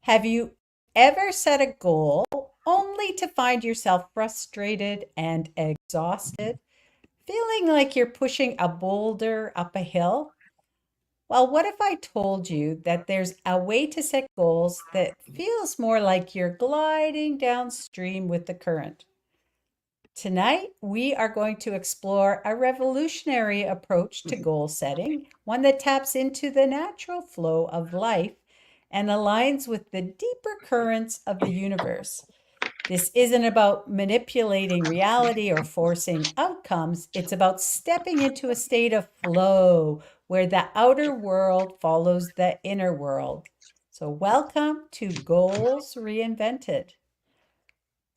Have you ever set a goal only to find yourself frustrated and exhausted, feeling like you're pushing a boulder up a hill? Well, what if I told you that there's a way to set goals that feels more like you're gliding downstream with the current? Tonight, we are going to explore a revolutionary approach to goal setting, one that taps into the natural flow of life and aligns with the deeper currents of the universe. This isn't about manipulating reality or forcing outcomes. It's about stepping into a state of flow where the outer world follows the inner world. So, welcome to Goals Reinvented.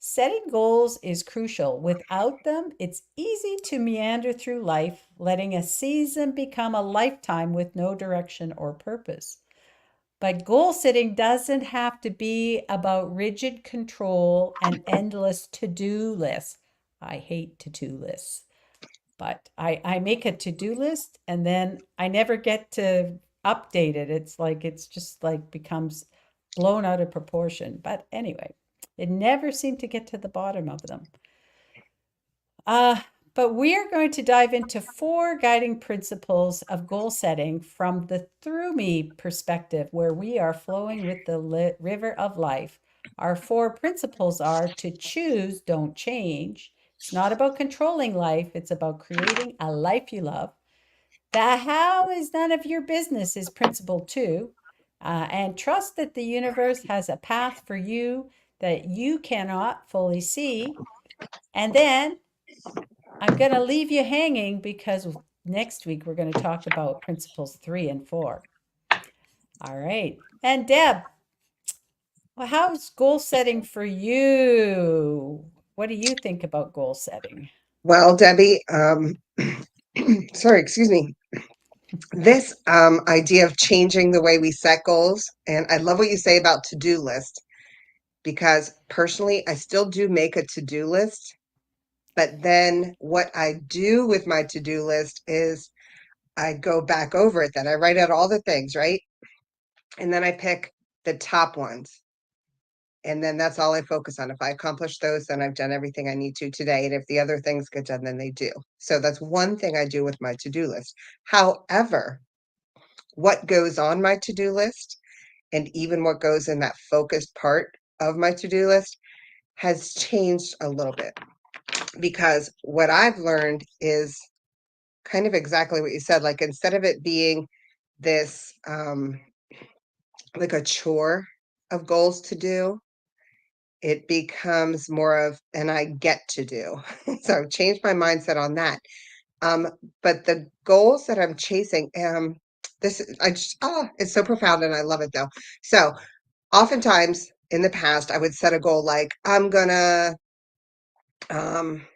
Setting goals is crucial. Without them, it's easy to meander through life, letting a season become a lifetime with no direction or purpose. But goal setting doesn't have to be about rigid control and endless to do lists. I hate to do lists, but I make a to do list and then I never get to update it. It's just like becomes blown out of proportion. But anyway, it never seemed to get to the bottom of them. Uh, but we are going to dive into four guiding principles of goal setting from the through me perspective, where we are flowing with the river of life. Our four principles are to choose, don't change. It's not about controlling life, it's about creating a life you love. The how is none of your business is principle two. And trust that the universe has a path for you that you cannot fully see. And then I'm going to leave you hanging because next week we're going to talk about principles three and four. All right. And Deb, well, how's goal setting for you? What do you think about goal setting? Well, Debbie, sorry, excuse me. This idea of changing the way we set goals, and I love what you say about to-do list because personally, I still do make a to-do list, but then what I do with my to-do list is I go back over it, then I write out all the things, right? And then I pick the top ones. And then that's all I focus on. If I accomplish those, then I've done everything I need to today. And if the other things get done, then they do. So that's one thing I do with my to-do list. However, what goes on my to-do list and even what goes in that focused part of my to-do list has changed a little bit because what I've learned is kind of exactly what you said. Like instead of it being this like a chore of goals to do, it becomes more of an I get to do. So I've changed my mindset on that. Um, but the goals that I'm chasing, I just, it's so profound and I love it though. So oftentimes in the past, I would set a goal like, I'm gonna um,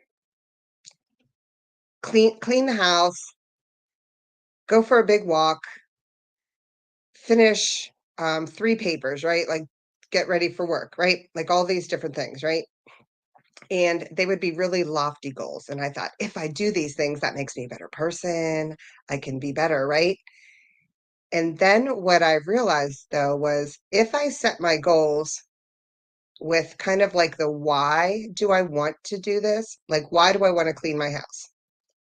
clean the house, go for a big walk, finish three papers, right? Like get ready for work, right? Like all these different things, right? And they would be really lofty goals. And I thought, if I do these things, that makes me a better person. I can be better, right? And then what I realized though was if I set my goals with kind of like the why do I want to do this? Like, why do I want to clean my house?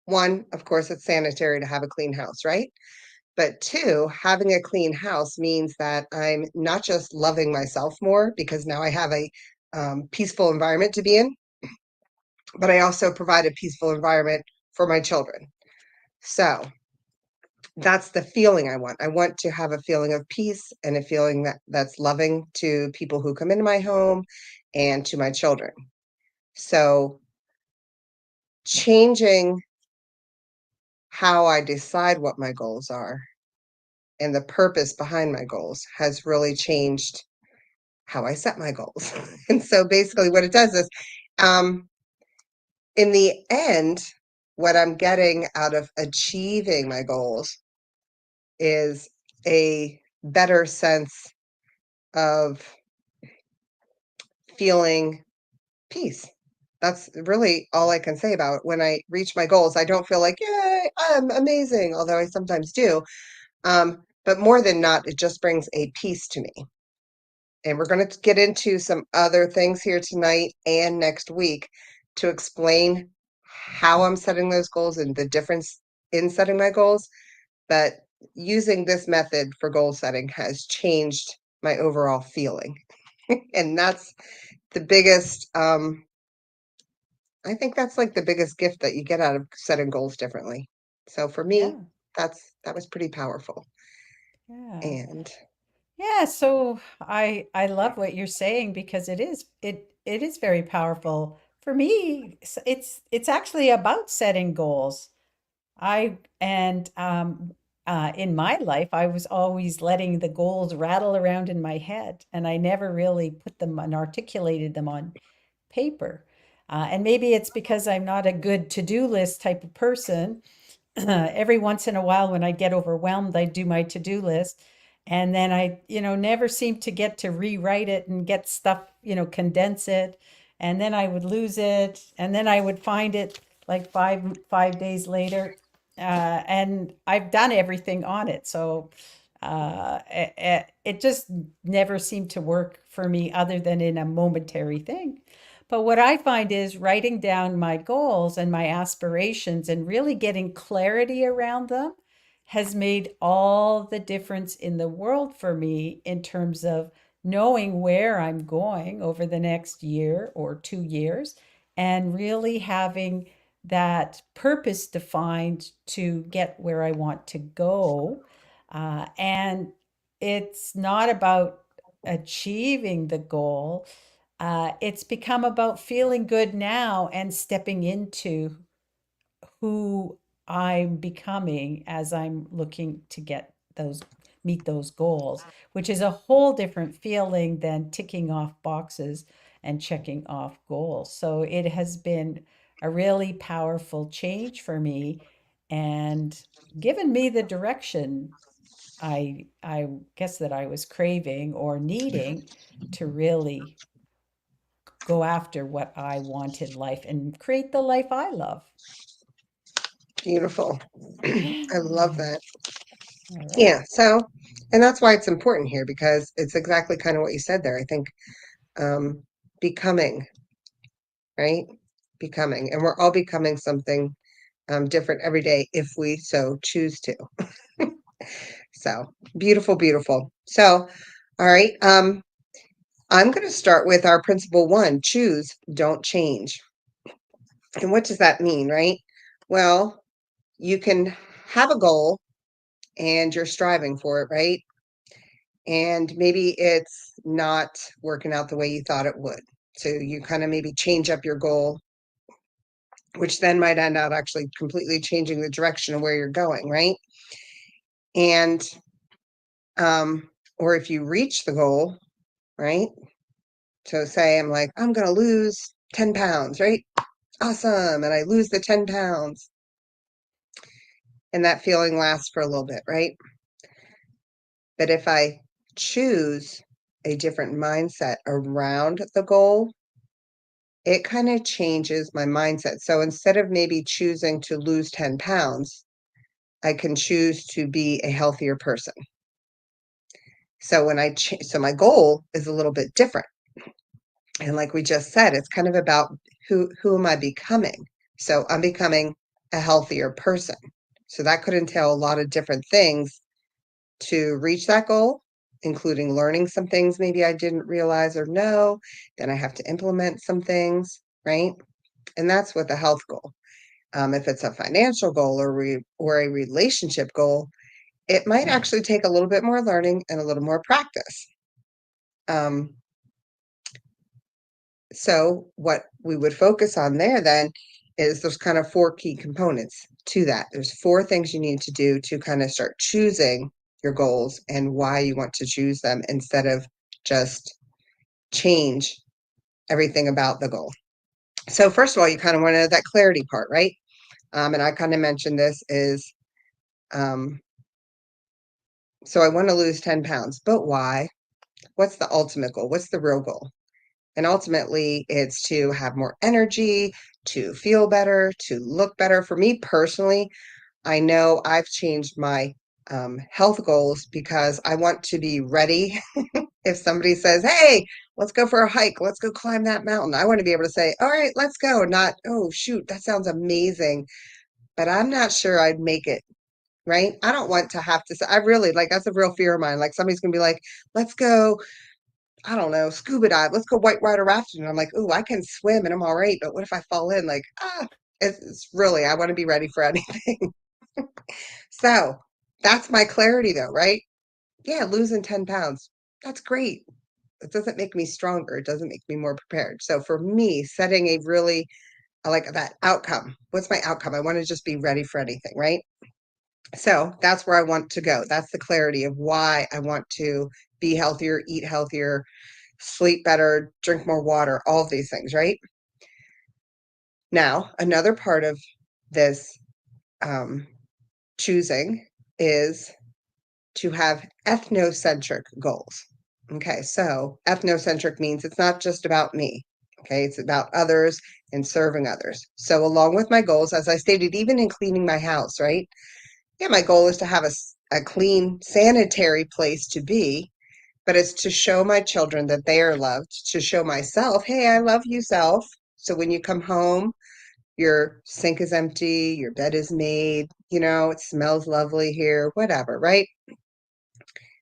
One, of course, it's sanitary to have a clean house, right? But two, having a clean house means that I'm not just loving myself more because now I have a peaceful environment to be in, but I also provide a peaceful environment for my children. So that's the feeling I want. I want to have a feeling of peace and a feeling that's loving to people who come into my home and to my children. So changing how I decide what my goals are and the purpose behind my goals has really changed how I set my goals. And so basically what it does is um, in the end, what I'm getting out of achieving my goals is a better sense of feeling peace. That's really all I can say about it. When I reach my goals, I don't feel like, yay, I'm amazing, although I sometimes do. But more than not, it just brings a peace to me. And we're going to get into some other things here tonight and next week to explain how I'm setting those goals and the difference in setting my goals. But using this method for goal setting has changed my overall feeling. And that's the biggest, I think that's like the biggest gift that you get out of setting goals differently. So for me, Yeah. that was pretty powerful. Yeah. And Yeah, so I love what you're saying because it is very powerful. For me, it's actually about setting goals. I and In my life, I was always letting the goals rattle around in my head, and I never really put them and articulated them on paper. And maybe it's because I'm not a good to-do list type of person. Every once in a while when I get overwhelmed, I do my to-do list. And then never seem to get to rewrite it and get stuff, condense it. And then I would lose it. And then I would find it like five days later. And I've done everything on it. So it just never seemed to work for me other than in a momentary thing. But what I find is writing down my goals and my aspirations and really getting clarity around them has made all the difference in the world for me in terms of knowing where I'm going over the next year or 2 years and really having that purpose defined to get where I want to go. And it's not about achieving the goal, it's become about feeling good now and stepping into who I'm becoming as I'm looking to meet those goals, which is a whole different feeling than ticking off boxes and checking off goals. So it has been a really powerful change for me and given me the direction I guess that I was craving or needing to really go after what I want in life and create the life I love. beautiful. I love Yeah. that. All right. Yeah. So, and that's why it's important here because it's exactly kind of what you said there. I think um, becoming, right? Becoming, and we're all becoming something different every day if we so choose to. So beautiful, beautiful. So, all right. I'm going to start with our principle one: choose, don't change. And what does that mean, right? Well, you can have a goal and you're striving for it, right? And maybe it's not working out the way you thought it would. So you kind of maybe change up your goal, which then might end up actually completely changing the direction of where you're going, right? And or if you reach the goal, right? So say I'm like, I'm gonna lose 10 pounds, right? Awesome. And I lose the 10 pounds. And that feeling lasts for a little bit, right? But if I choose a different mindset around the goal, it kind of changes my mindset. So instead of maybe choosing to lose 10 pounds, I can choose to be a healthier person. So so my goal is a little bit different. And like we just said, it's kind of about who am I becoming? So I'm becoming a healthier person. So that could entail a lot of different things to reach that goal, including learning some things maybe I didn't realize or know. Then I have to implement some things, right? And that's with a health goal. If it's a financial goal or a relationship goal, it might actually take a little bit more learning and a little more practice. Um, so what we would focus on there then is there's kind of four key components to that. There's four things you need to do to kind of start choosing your goals and why you want to choose them instead of just change everything about the goal. So first of all, you kind of want to know that clarity part, right? And I kind of mentioned this is, um, so I want to lose 10 pounds, but why? What's the ultimate goal? What's the real goal? And ultimately, it's to have more energy, to feel better, to look better. For me personally, I know I've changed my health goals because I want to be ready If somebody says, hey, let's go for a hike, let's go climb that mountain, I want to be able to say, all right, let's go. Not, oh, shoot, that sounds amazing, but I'm not sure I'd make it. Right? I don't want to have to say, I really like, that's a real fear of mine. Like somebody's gonna be like, let's go, I don't know, scuba dive, let's go whitewater rafting. And I'm like, oh, I can swim and I'm all right, but what if I fall in? Like, it's really, I want to be ready for anything. So that's my clarity though, right? Yeah, losing 10 pounds. That's great. It doesn't make me stronger. It doesn't make me more prepared. So for me, setting a really, I like that outcome. What's my outcome? I want to just be ready for anything, right? So that's where I want to go. That's the clarity of why I want to be healthier, eat healthier, sleep better, drink more water, all of these things, right? Now, another part of this um, choosing is to have ethnocentric goals. Okay, so ethnocentric means it's not just about me. Okay, it's about others and serving others. So, along with my goals, as I stated, even in cleaning my house, right? Yeah, my goal is to have a clean, sanitary place to be, but it's to show my children that they are loved, to show myself, hey, I love you, self. So when you come home, your sink is empty, your bed is made, it smells lovely here, whatever, right?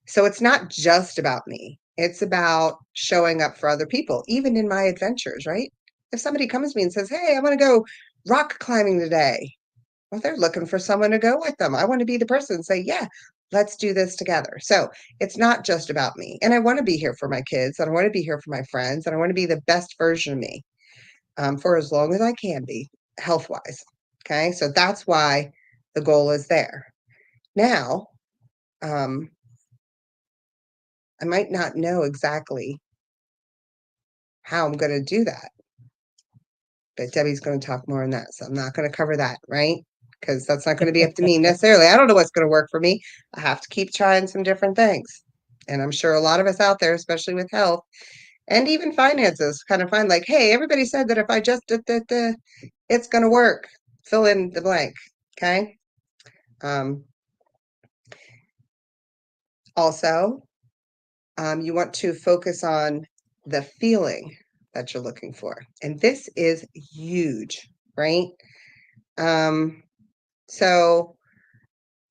So it's not just about me. It's about showing up for other people, even in my adventures, right? If somebody comes to me and says, hey, I want to go rock climbing today. Well, they're looking for someone to go with them. I want to be the person and say, yeah, let's do this together. So it's not just about me. And I want to be here for my kids, and I want to be here for my friends, and I want to be the best version of me for as long as I can be, health wise. Okay. So that's why the goal is there. Now, um, I might not know exactly how I'm going to do that, but Debbie's going to talk more on that. So I'm not going to cover that, right? Because that's not going to be up to me necessarily. I don't know what's going to work for me. I have to keep trying some different things. And I'm sure a lot of us out there, especially with health and even finances, kind of find like, hey, everybody said that if I just did that, it's going to work. Fill in the blank. Okay. Um, Also, you want to focus on the feeling that you're looking for. And this is huge, right? Um, so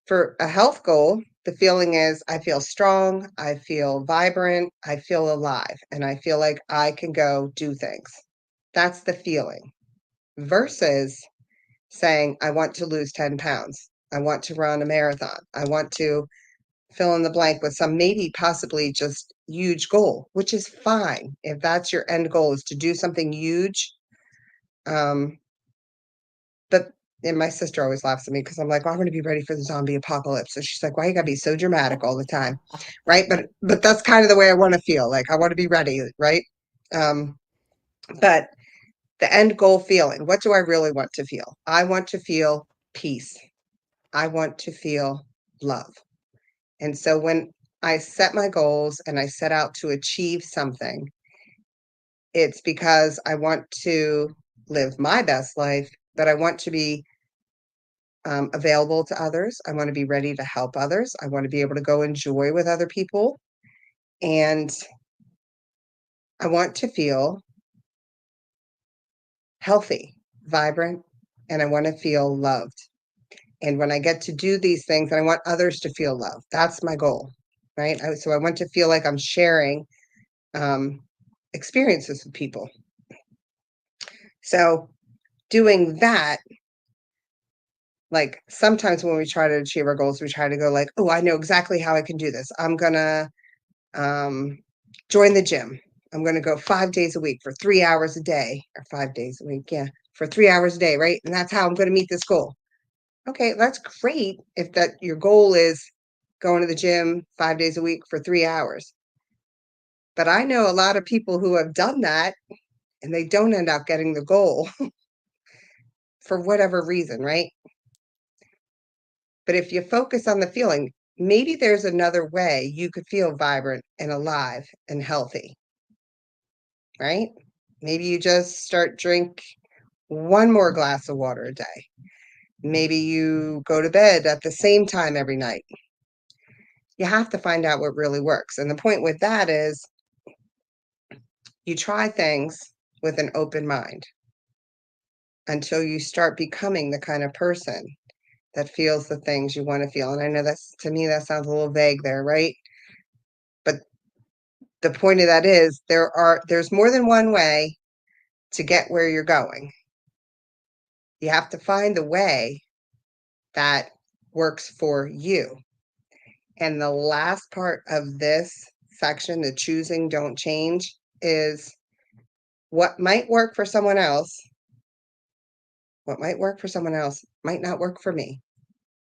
for a health goal, the feeling is I feel strong, I feel vibrant, I feel alive, and I feel like I can go do things. That's the feeling versus saying, I want to lose 10 pounds. I want to run a marathon. I want to fill in the blank with some maybe possibly just huge goal, which is fine. If that's your end goal is to do something huge. But and my sister always laughs at me because I'm like, well, I'm going to be ready for the zombie apocalypse. So she's like, why you got to be so dramatic all the time? Right. But that's kind of the way I want to feel. Like I want to be ready. Right. Um, but the end goal feeling, what do I really want to feel? I want to feel peace. I want to feel love. And so when I set my goals and I set out to achieve something, it's because I want to live my best life, but I want to be available to others. I want to be ready to help others. I want to be able to go enjoy with other people. And I want to feel healthy, vibrant, and I want to feel loved. And when I get to do these things, and I want others to feel loved, that's my goal, right? So I want to feel like I'm sharing um, experiences with people. So doing that, like sometimes when we try to achieve our goals, we try to go like, oh, I know exactly how I can do this. I'm gonna join the gym. I'm gonna go 5 days a week for 3 hours a day, or 5 days a week, yeah, for 3 hours a day, right? And that's how I'm gonna meet this goal. Okay, that's great if that your goal is going to the gym 5 days a week for 3 hours. But I know a lot of people who have done that and they don't end up getting the goal for whatever reason, right? But if you focus on the feeling, maybe there's another way you could feel vibrant and alive and healthy, right? Maybe you just drink one more glass of water a day. Maybe you go to bed at the same time every night. you have to find out what really works. And the point with that is you try things with an open mind until you start becoming the kind of person that feels the things you want to feel. And I know that's, to me, that sounds a little vague there, right? But the point of that is there's more than one way to get where you're going. You have to find the way that works for you. And the last part of this section, the choosing, don't change, is what might work for someone else, what might work for someone else might not work for me.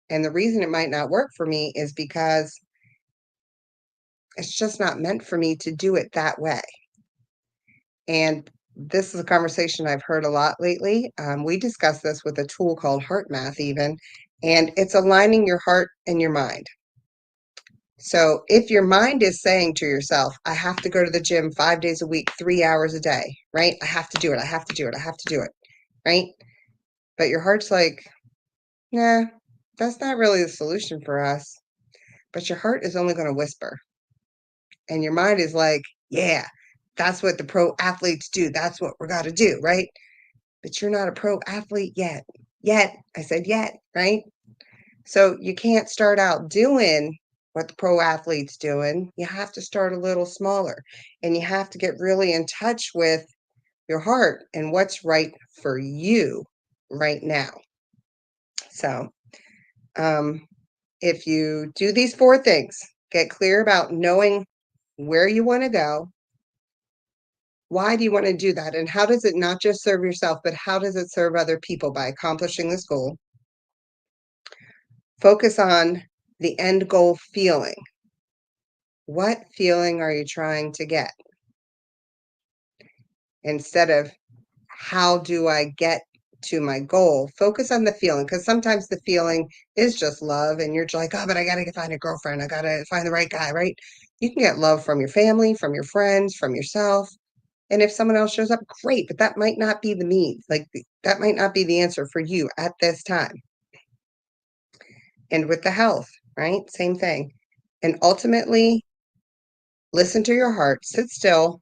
And the reason it might not work for me is because it's just not meant for me to do it that way. And this is a conversation I've heard a lot lately. We discussed this with a tool called Heart Math, even, and it's aligning your heart and your mind. So if your mind is saying to yourself, I have to go to the gym 5 days a week, 3 hours a day, right? I have to do it. I have to do it. I have to do it, right? But your heart's like, nah, that's not really the solution for us. But your heart is only going to whisper. And your mind is like, yeah, that's what the pro athletes do. That's what we're got to do, right? But you're not a pro athlete yet. Yet. I said yet, right? So you can't start out doing what the pro athlete's doing. You have to start a little smaller and you have to get really in touch with your heart and what's right for you right now. So, if you do these four things, get clear about knowing where you want to go. Why do you want to do that? And how does it not just serve yourself, but how does it serve other people by accomplishing this goal? Focus on the end goal feeling. What feeling are you trying to get? Instead of how do I get to my goal, focus on the feeling, because sometimes the feeling is just love and you're like, oh, but I gotta find a girlfriend, I gotta find the right guy, right? You can get love from your family, from your friends, from yourself. And if someone else shows up, great, but that might not be the need. Like that might not be the answer for you at this time. And with the health, right? Same thing. And ultimately, listen to your heart, sit still,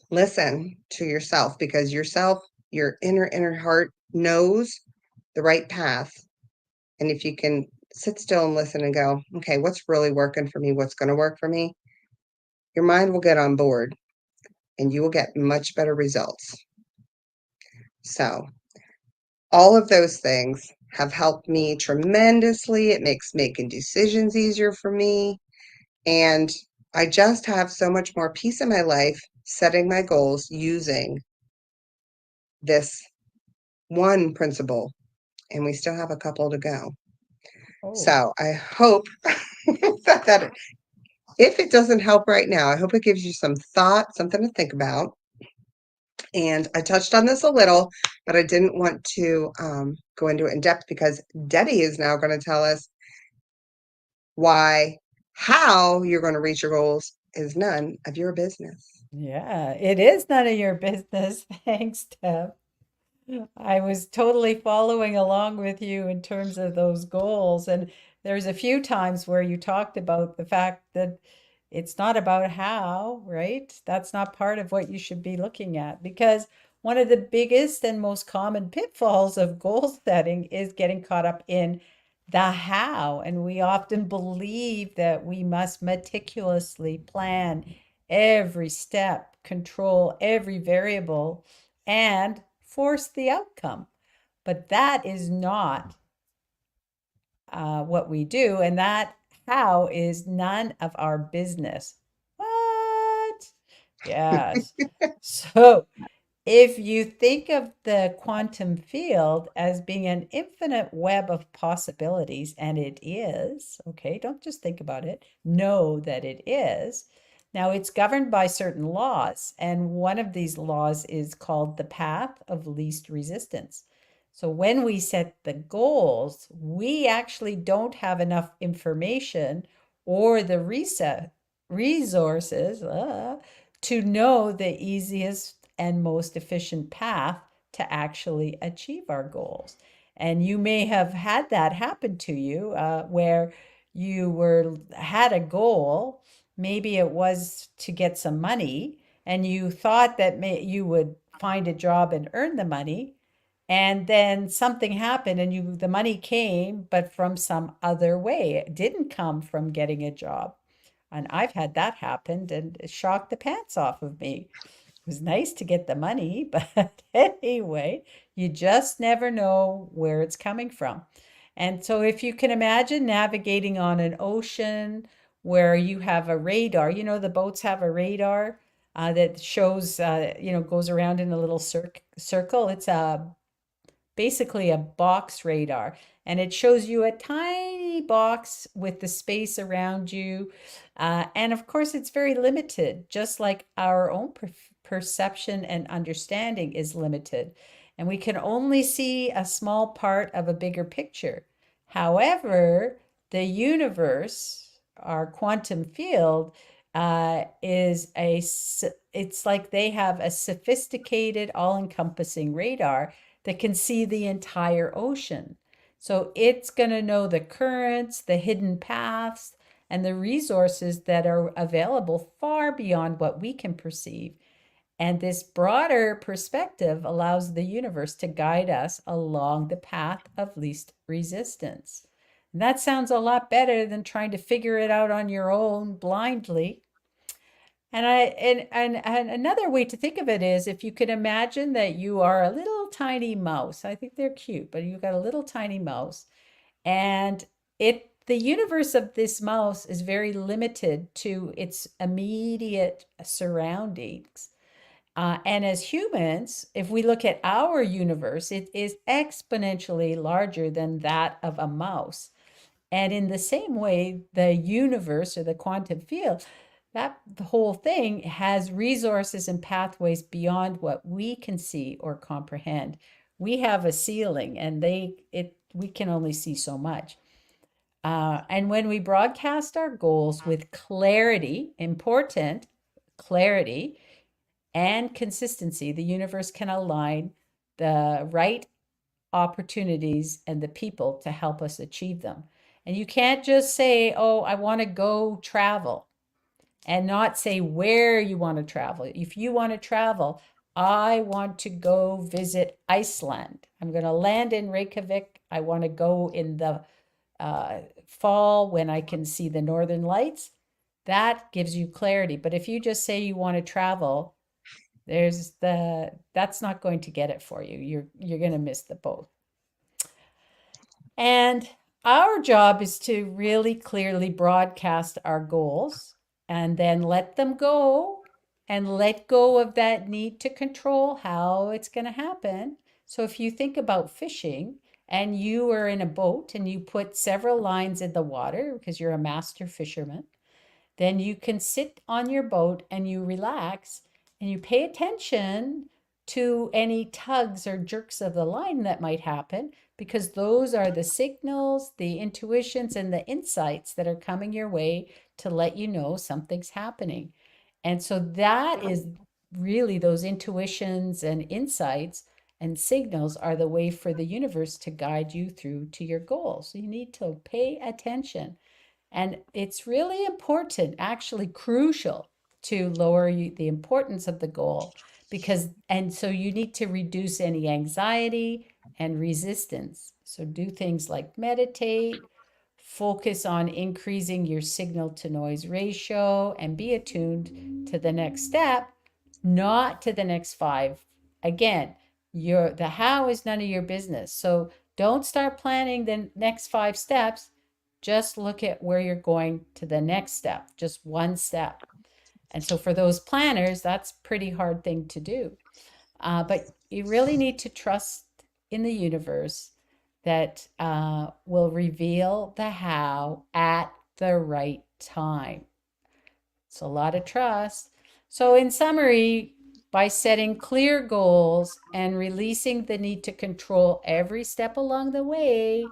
listen to yourself because yourself, your inner heart knows the right path. And if you can sit still and listen and go, okay, what's really working for me? What's going to work for me? Your mind will get on board and you will get much better results. So, all of those things have helped me tremendously. It makes making decisions easier for me. And I just have so much more peace in my life setting my goals using this one principle. And we still have a couple to go. Oh, So I hope that if it doesn't help right now, I hope it gives you some thought, something to think about. And I touched on this a little, but I didn't want to go into it in depth because Debbie is now going to tell us why how you're going to reach your goals is none of your business. yeah, it is none of your business. Thanks, Deb. I was totally following along with you in terms of those goals. And there's a few times where you talked about the fact that it's not about how, right? That's not part of what you should be looking at because one of the biggest and most common pitfalls of goal setting is getting caught up in the how. And we often believe that we must meticulously plan every step, control every variable, and force the outcome. But that is not what we do, and that how is none of our business. What? Yes. So if you think of the quantum field as being an infinite web of possibilities, and it is, okay, don't just think about it, know that it is. Now, it's governed by certain laws, and one of these laws is called the path of least resistance. So when we set the goals, we actually don't have enough information or the resources to know the easiest and most efficient path to actually achieve our goals. And you may have had that happen to you where you were had a goal, maybe it was to get some money, and you thought that you would find a job and earn the money, and then something happened and you the money came, but from some other way. It didn't come from getting a job. And I've had that happen and it shocked the pants off of me. It was nice to get the money, but anyway, you just never know where it's coming from. And so, if you can imagine navigating on an ocean where you have a radar, the boats have a radar that shows, goes around in a little circle. It's a basically a box radar, and it shows you a tiny box with the space around you. And of course, it's very limited, just like our own perception and understanding is limited. And we can only see a small part of a bigger picture. However, the universe, our quantum field, it's like they have a sophisticated, all-encompassing radar that can see the entire ocean. So it's going to know the currents, the hidden paths, and the resources that are available far beyond what we can perceive. And this broader perspective allows the universe to guide us along the path of least resistance. And that sounds a lot better than trying to figure it out on your own blindly. And another way to think of it is if you could imagine that you are a little tiny mouse. I think they're cute, but you've got a little tiny mouse, and the universe of this mouse is very limited to its immediate surroundings. And as humans, if we look at our universe, it is exponentially larger than that of a mouse. And in the same way, the universe or the quantum field, that the whole thing has resources and pathways beyond what we can see or comprehend. We have a ceiling, and we can only see so much. And when we broadcast our goals with clarity, important clarity and consistency, the universe can align the right opportunities and the people to help us achieve them. And you can't just say, oh, I want to go travel, and not say where you want to travel. If you want to travel, I want to go visit Iceland. I'm going to land in Reykjavik. I want to go in the fall when I can see the northern lights. That gives you clarity. But if you just say you want to travel, that's not going to get it for you. You're going to miss the boat. And our job is to really clearly broadcast our goals and then let them go and let go of that need to control how it's going to happen. So if you think about fishing and you are in a boat and you put several lines in the water because you're a master fisherman, then you can sit on your boat and you relax and you pay attention to any tugs or jerks of the line that might happen, because those are the signals, the intuitions, and the insights that are coming your way to let you know something's happening. And so that is really those intuitions and insights and signals are the way for the universe to guide you through to your goals. So you need to pay attention. And it's really important, actually crucial, to lower the importance of the goal, and so you need to reduce any anxiety and resistance. So do things like meditate, focus on increasing your signal to noise ratio, and be attuned to the next step, not to the next five. Again, the how is none of your business. So don't start planning the next five steps. Just look at where you're going to the next step, just one step. And so for those planners, that's a pretty hard thing to do. But you really need to trust in the universe that will reveal the how at the right time. It's a lot of trust. So, in summary, by setting clear goals and releasing the need to control every step along the way,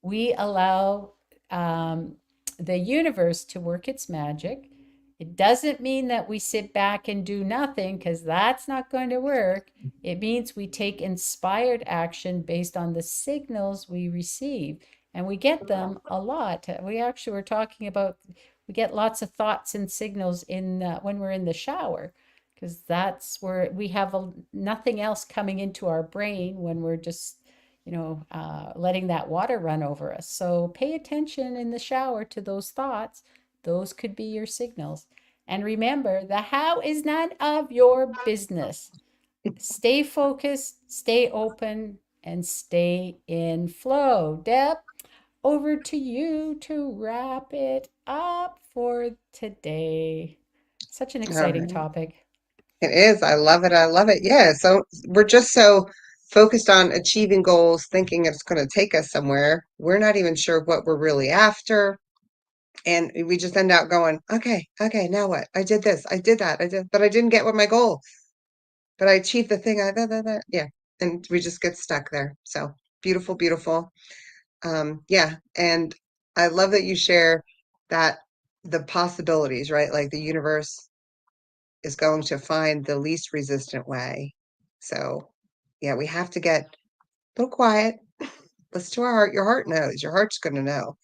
we allow the universe to work its magic. It doesn't mean that we sit back and do nothing, because that's not going to work. It means we take inspired action based on the signals we receive. And we get them a lot. We actually were talking about we get lots of thoughts and signals in when we're in the shower, because that's where we have nothing else coming into our brain when we're just, letting that water run over us. So pay attention in the shower to those thoughts. Those could be your signals. And remember, the how is none of your business. Stay focused, stay open, and stay in flow. Deb, over to you to wrap it up for today. Such an All exciting right. topic. It is. I love it. I love it. Yeah. So we're just so focused on achieving goals, thinking it's going to take us somewhere. We're not even sure what we're really after. And we just end up going, okay, now what? I did this, I did that, but I didn't get what my goal, but I achieved the thing. Yeah. And we just get stuck there. So beautiful, beautiful. Yeah. And I love that you share that the possibilities, right? Like the universe is going to find the least resistant way. So, yeah, we have to get a little quiet. Listen to our heart. Your heart knows. Your heart's going to know,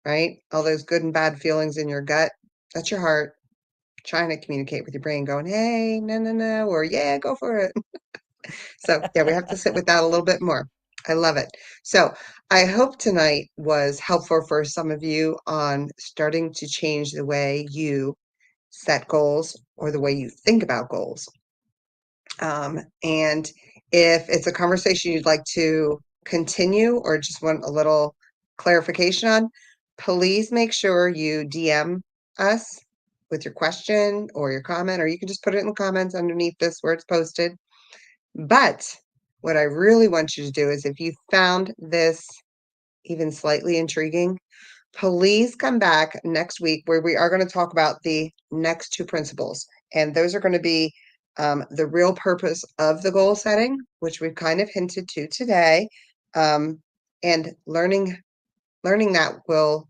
right? All those good and bad feelings in your gut, that's your heart trying to communicate with your brain, going, hey, no, no, no, or yeah, go for it. So, yeah, we have to sit with that a little bit more. I love it. So, I hope tonight was helpful for some of you on starting to change the way you set goals or the way you think about goals. And if it's a conversation you'd like to continue or just want a little clarification on, please make sure you DM us with your question or your comment, or you can just put it in the comments underneath this where it's posted. But what I really want you to do is if you found this even slightly intriguing, please come back next week where we are going to talk about the next two principles. And those are going to be the real purpose of the goal setting, which we've kind of hinted to today. And learning that will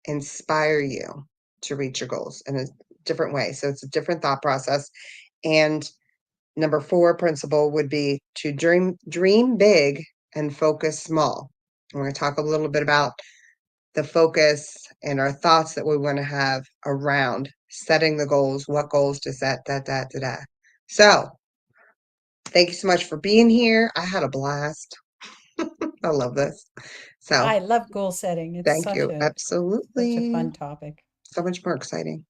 inspire you to reach your goals in a different way. So it's a different thought process. And number 4 principle would be to dream big and focus small. We're going to talk a little bit about the focus and our thoughts that we want to have around setting the goals, what goals to set, da. So, thank you so much for being here. I had a blast. I love this. So, I love goal setting. It's thank such you. a Absolutely. fun topic. So much more exciting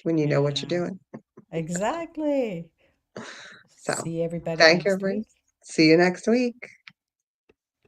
when you know what you're Yeah, doing. exactly. So, See everybody thank you, next everyone. week. See you next week.